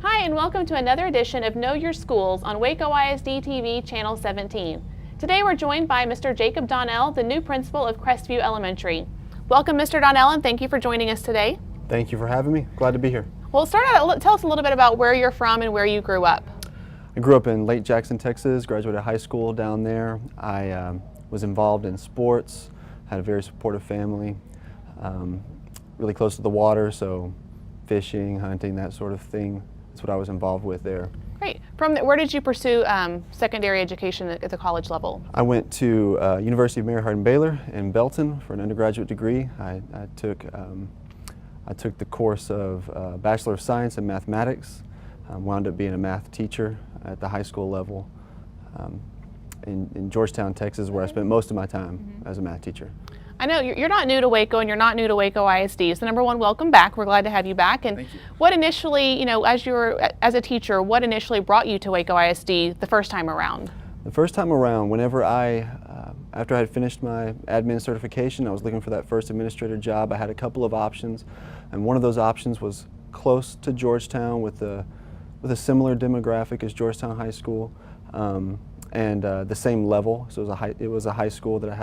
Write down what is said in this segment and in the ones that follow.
Hi, and welcome to another edition of Know Your Schools on Waco ISD TV Channel 17. Today we're joined by Mr. Jacob Donnell, the new principal of Crestview Elementary. Welcome, Mr. Donnell, and thank you for joining us today. Thank you for having me. Glad to be here. Well, start out, tell us a little bit about where you're from and where you grew up. I grew up in Lake Jackson, Texas, graduated high school down there. I was involved in sports, had a very supportive family, really close to the water, so fishing, hunting, that sort of thing. That's what I was involved with there. Great. Where did you pursue secondary education at the college level? I went to University of Mary Hardin-Baylor in Belton for an undergraduate degree. I took the course of Bachelor of Science in Mathematics. Wound up being a math teacher at the high school level in Georgetown, Texas, where I spent most of my time as a math teacher. I know you're not new to Waco, and you're not new to Waco ISD. So number one, welcome back. We're glad to have you back. And Thank you. What initially, as a teacher, what initially brought you to Waco ISD the first time around? The first time around, whenever after I had finished my admin certification, I was looking for that first administrator job. I had a couple of options, and one of those options was close to Georgetown with a similar demographic as Georgetown High School. And the same level, so it was a high school that I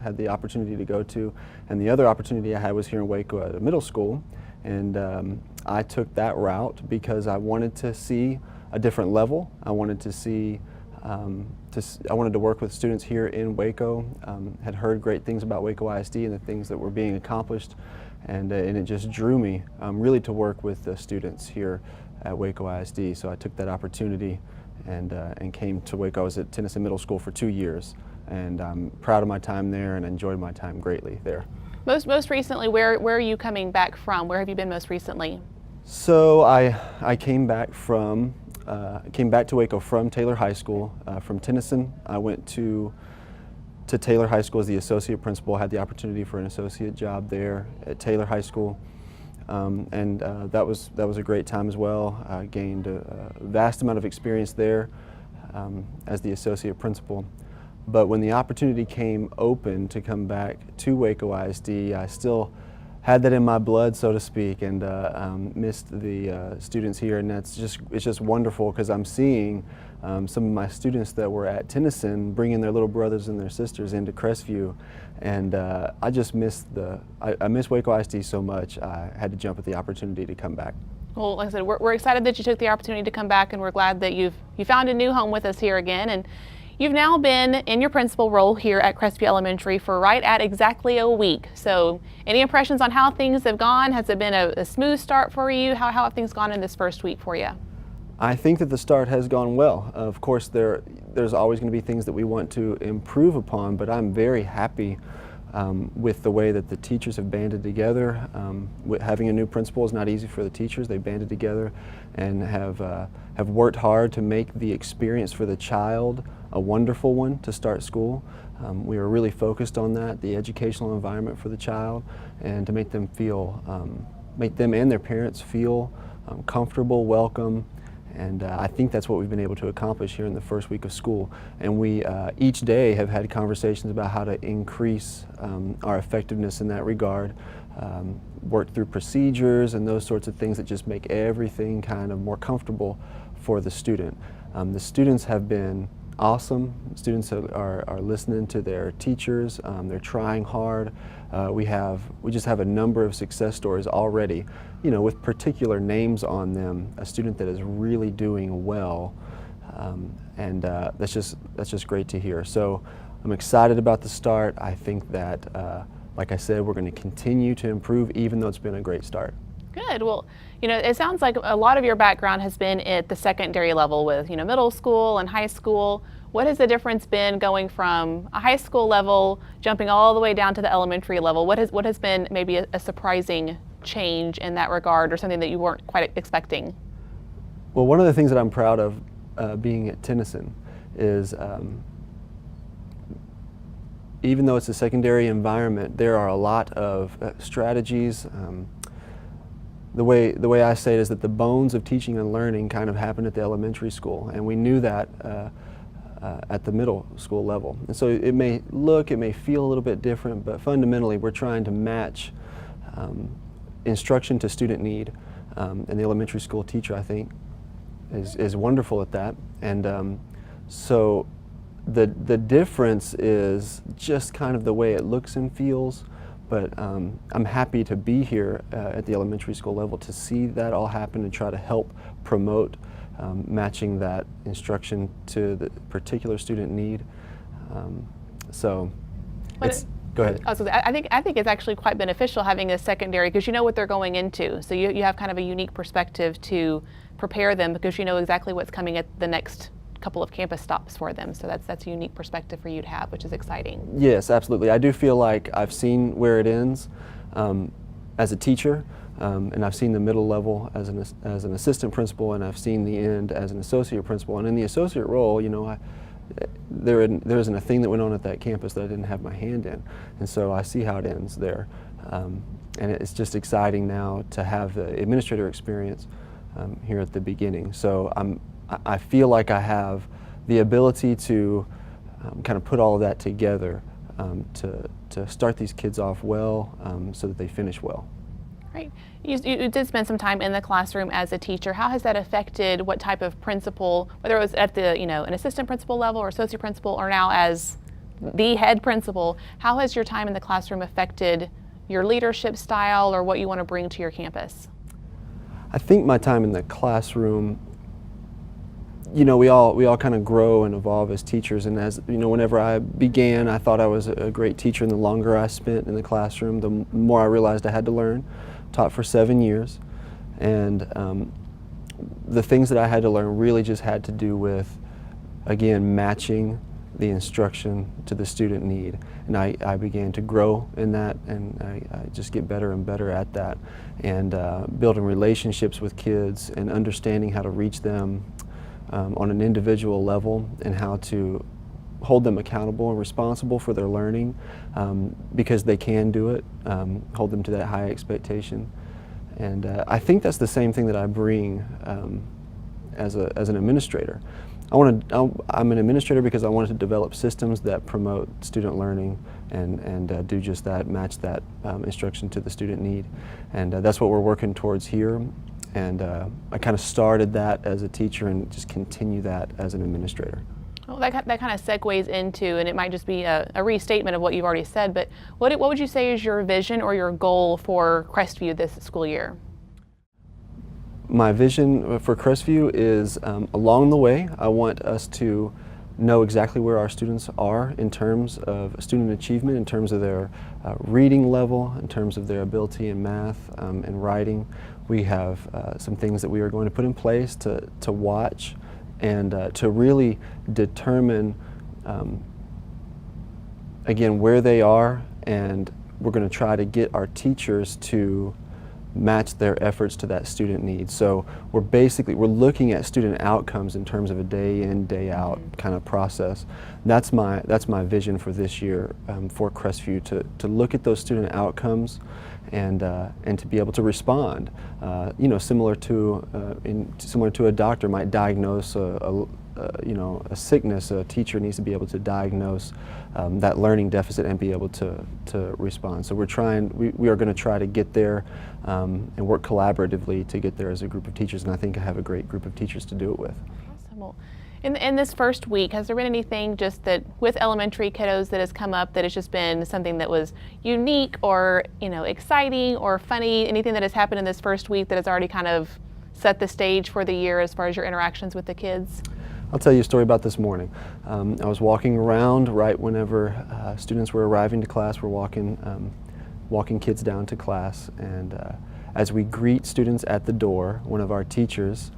had the opportunity to go to, and the other opportunity I had was here in Waco at a middle school, and I took that route because I wanted to see a different level. I wanted to see, I wanted to work with students here in Waco. Had heard great things about Waco ISD and the things that were being accomplished, and it just drew me really to work with the students here at Waco ISD. So I took that opportunity and came to Waco. I was at Tennyson Middle School for 2 years, and I'm proud of my time there and enjoyed my time greatly there. Most recently, where are you coming back from? Where have you been most recently? So I came back to Waco from Taylor High School. From Tennyson, I went to Taylor High School as the associate principal. Had the opportunity for an associate job there at Taylor High School. That was a great time as well. I gained a vast amount of experience there as the associate principal. But when the opportunity came open to come back to Waco ISD, I still had that in my blood, so to speak, and missed the students here. And it's just wonderful because I'm seeing some of my students that were at Tennyson bringing their little brothers and their sisters into Crestview, and I just missed I miss Waco ISD so much. I had to jump at the opportunity to come back. Well, like I said, we're excited that you took the opportunity to come back, and we're glad that you found a new home with us here again. And you've now been in your principal role here at Crestview Elementary for right at exactly a week. So any impressions on how things have gone? Has it been a smooth start for you? How have things gone in this first week for you? I think that the start has gone well. Of course, there's always going to be things that we want to improve upon, but I'm very happy with the way that the teachers have banded together. Having a new principal is not easy for the teachers. They banded together and have worked hard to make the experience for the child a wonderful one to start school. We were really focused on that, the educational environment for the child, and to make them and their parents feel comfortable, welcome. And I think that's what we've been able to accomplish here in the first week of school. And we each day have had conversations about how to increase our effectiveness in that regard, work through procedures and those sorts of things that just make everything kind of more comfortable for the student. The students have been awesome. Students are listening to their teachers. They're trying hard. We just have a number of success stories already, with particular names on them. A student that is really doing well, and that's just great to hear. So I'm excited about the start. I think that, like I said, we're going to continue to improve, even though it's been a great start. Good. Well, it sounds like a lot of your background has been at the secondary level with, middle school and high school. What has the difference been going from a high school level, jumping all the way down to the elementary level? What has been maybe a surprising change in that regard, or something that you weren't quite expecting? Well, one of the things that I'm proud of being at Tennyson is even though it's a secondary environment, there are a lot of strategies. The way I say it is that the bones of teaching and learning kind of happen at the elementary school, and we knew that at the middle school level. And so it may feel a little bit different, but fundamentally we're trying to match instruction to student need. And the elementary school teacher, I think, is wonderful at that. And so the difference is just kind of the way it looks and feels. But I'm happy to be here at the elementary school level to see that all happen and try to help promote matching that instruction to the particular student need. So go ahead. I think it's actually quite beneficial having a secondary, because you know what they're going into. So you have kind of a unique perspective to prepare them, because you know exactly what's coming at the next couple of campus stops for them. So that's a unique perspective for you to have, which is exciting. Yes, absolutely. I do feel like I've seen where it ends as a teacher, and I've seen the middle level as an assistant principal, and I've seen the end as an associate principal. And in the associate role, you know, there isn't a thing that went on at that campus that I didn't have my hand in, and so I see how it ends there. And it's just exciting now to have the administrator experience here at the beginning. So I feel like I have the ability to kind of put all of that together to start these kids off well, so that they finish well. Right. You did spend some time in the classroom as a teacher. How has that affected what type of principal, whether it was at the, an assistant principal level or associate principal, or now as the head principal? How has your time in the classroom affected your leadership style or what you want to bring to your campus? I think my time in the classroom, we all kind of grow and evolve as teachers, and as whenever I began, I thought I was a great teacher, and the longer I spent in the classroom, the more I realized I had to learn. Taught for 7 years, and the things that I had to learn really just had to do with, again, matching the instruction to the student need. And I began to grow in that, and I just get better and better at that, and building relationships with kids and understanding how to reach them on an individual level, and how to hold them accountable and responsible for their learning, because they can do it, hold them to that high expectation. And I think that's the same thing that I bring as an administrator. I'm an administrator because I wanted to develop systems that promote student learning and do just that, match that instruction to the student need. And that's what we're working towards here. And I kind of started that as a teacher and just continue that as an administrator. Well, that kind of segues into, and it might just be a restatement of what you've already said, but what would you say is your vision or your goal for Crestview this school year? My vision for Crestview is, along the way, I want us to know exactly where our students are in terms of student achievement, in terms of their reading level, in terms of their ability in math and writing. We have some things that we are going to put in place to watch and to really determine, again, where they are, and we're going to try to get our teachers to match their efforts to that student need. So we're looking at student outcomes in terms of a day in, day out kind of process. That's my vision for this year for Crestview, to look at those student outcomes and to be able to respond. Similar to a doctor might diagnose a sickness, a teacher needs to be able to diagnose that learning deficit and be able to respond. So we are going to try to get there and work collaboratively to get there as a group of teachers, and I think I have a great group of teachers to do it with. Awesome. Well, in this first week, has there been anything just that with elementary kiddos that has come up that has just been something that was unique or exciting or funny? Anything that has happened in this first week that has already kind of set the stage for the year as far as your interactions with the kids? I'll tell you a story about this morning. I was walking around right whenever students were arriving to class. We're walking kids down to class, and as we greet students at the door, one of our teachers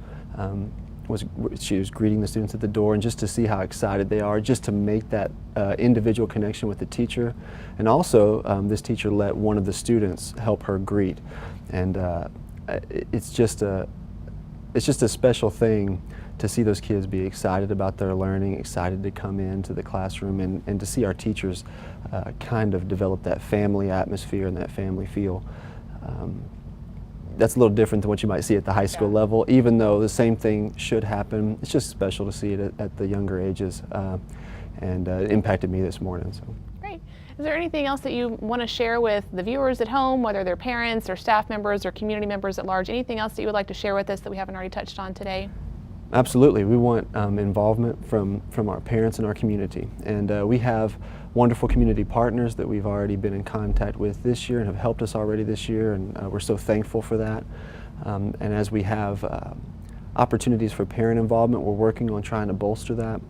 she was greeting the students at the door, and just to see how excited they are, just to make that individual connection with the teacher. And also, this teacher let one of the students help her greet, and it's just a special thing to see those kids be excited about their learning, excited to come into the classroom, and to see our teachers kind of develop that family atmosphere and that family feel. That's a little different than what you might see at the high school level, even though the same thing should happen. It's just special to see it at the younger ages, and it impacted me this morning. So. Great. Is there anything else that you want to share with the viewers at home, whether they're parents or staff members or community members at large? Anything else that you would like to share with us that we haven't already touched on today? Absolutely. We want involvement from our parents and our community. And we have wonderful community partners that we've already been in contact with this year and have helped us already this year, and we're so thankful for that. And as we have opportunities for parent involvement, we're working on trying to bolster that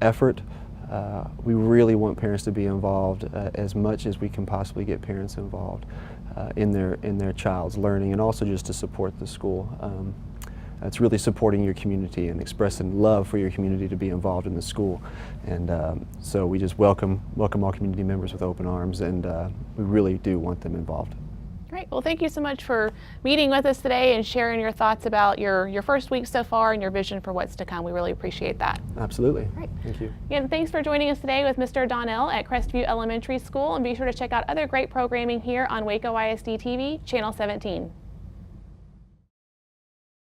effort. We really want parents to be involved as much as we can possibly get parents involved in their child's learning, and also just to support the school. It's really supporting your community and expressing love for your community to be involved in the school. And so we just welcome all community members with open arms, and we really do want them involved. Great. Well, thank you so much for meeting with us today and sharing your thoughts about your first week so far and your vision for what's to come. We really appreciate that. Absolutely. Great. Thank you. Again, thanks for joining us today with Mr. Donnell at Crestview Elementary School, and be sure to check out other great programming here on Waco ISD TV, Channel 17.